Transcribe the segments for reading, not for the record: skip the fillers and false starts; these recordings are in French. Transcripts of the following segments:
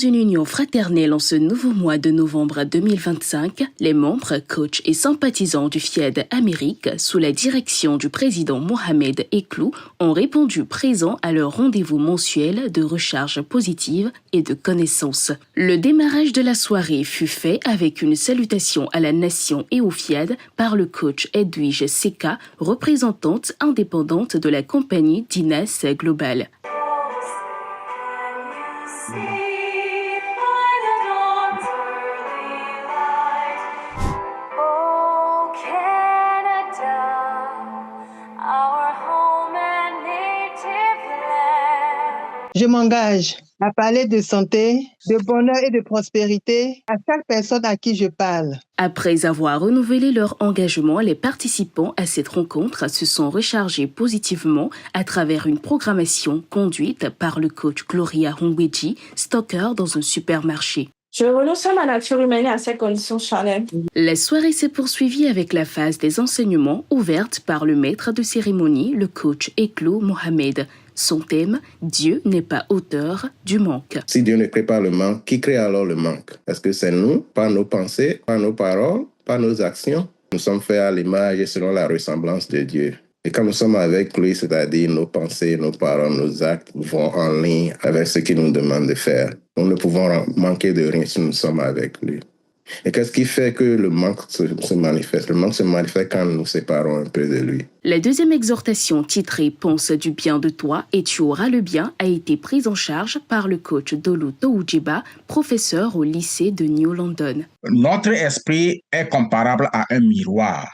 une union fraternelle en ce nouveau mois de novembre 2025, les membres, coachs et sympathisants du FIED Amérique, sous la direction du président Mohamed Eklou, ont répondu présents à leur rendez-vous mensuel de recharge positive et de connaissances. Le démarrage de la soirée fut fait avec une salutation à la nation et au FIED par le coach Edwige Seka, représentante indépendante de la compagnie Dinas Global. Je m'engage à parler de santé, de bonheur et de prospérité à chaque personne à qui je parle. Après avoir renouvelé leur engagement, les participants à cette rencontre se sont rechargés positivement à travers une programmation conduite par le coach Gloria Hongweji, stocker dans un supermarché. Je renonce à ma nature humaine et à ses conditions charnelles. La soirée s'est poursuivie avec la phase des enseignements ouverte par le maître de cérémonie, le coach Eklou Mohamed. Son thème, Dieu n'est pas auteur du manque. Si Dieu ne crée pas le manque, qui crée alors le manque? Est-ce que c'est nous, par nos pensées, par nos paroles, par nos actions? Nous sommes faits à l'image et selon la ressemblance de Dieu. Et quand nous sommes avec lui, c'est-à-dire nos pensées, nos paroles, nos actes vont en ligne avec ce qu'il nous demande de faire. Nous ne pouvons manquer de rien si nous sommes avec lui. Et qu'est-ce qui fait que le manque se manifeste? Le manque se manifeste quand nous nous séparons un peu de lui. La deuxième exhortation titrée « Pense du bien de toi et tu auras le bien » a été prise en charge par le coach Dolu Toujiba, professeur au lycée de New London. Notre esprit est comparable à un miroir.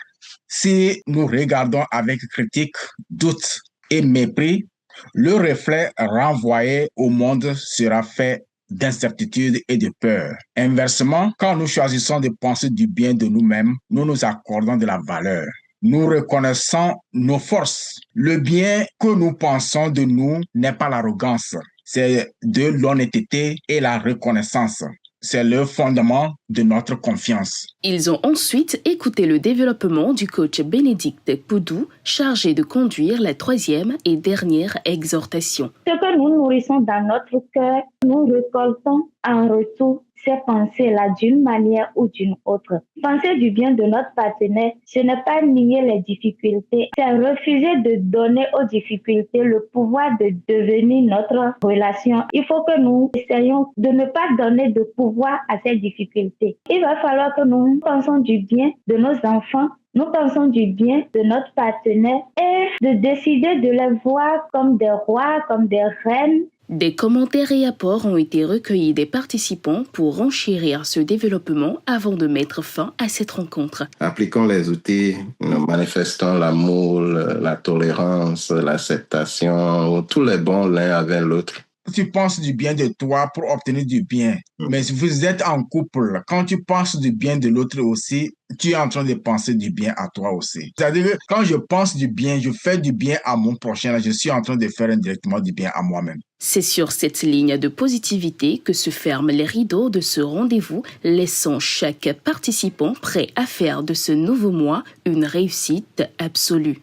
Si nous regardons avec critique, doute et mépris, le reflet renvoyé au monde sera fait d'incertitude et de peur. Inversement, quand nous choisissons de penser du bien de nous-mêmes, nous nous accordons de la valeur. Nous reconnaissons nos forces. Le bien que nous pensons de nous n'est pas l'arrogance, c'est de l'honnêteté et la reconnaissance. C'est le fondement de notre confiance. Ils ont ensuite écouté le développement du coach Bénédicte Poudou, chargé de conduire la troisième et dernière exhortation. Ce que nous nourrissons dans notre cœur, nous récoltons en retour ces pensées-là d'une manière ou d'une autre. Penser du bien de notre partenaire, ce n'est pas nier les difficultés, c'est refuser de donner aux difficultés le pouvoir de devenir notre relation. Il faut que nous essayions de ne pas donner de pouvoir à ces difficultés. Il va falloir que nous pensions du bien de nos enfants, nous pensons du bien de notre partenaire et de décider de les voir comme des rois, comme des reines. Des commentaires et apports ont été recueillis des participants pour renchérir ce développement avant de mettre fin à cette rencontre. Appliquons les outils, manifestons l'amour, la tolérance, l'acceptation, tous les bons l'un avec l'autre. Tu penses du bien de toi pour obtenir du bien. Mais si vous êtes en couple, quand tu penses du bien de l'autre aussi, tu es en train de penser du bien à toi aussi. C'est-à-dire que quand je pense du bien, je fais du bien à mon prochain, là, je suis en train de faire indirectement du bien à moi-même. C'est sur cette ligne de positivité que se ferment les rideaux de ce rendez-vous, laissant chaque participant prêt à faire de ce nouveau mois une réussite absolue.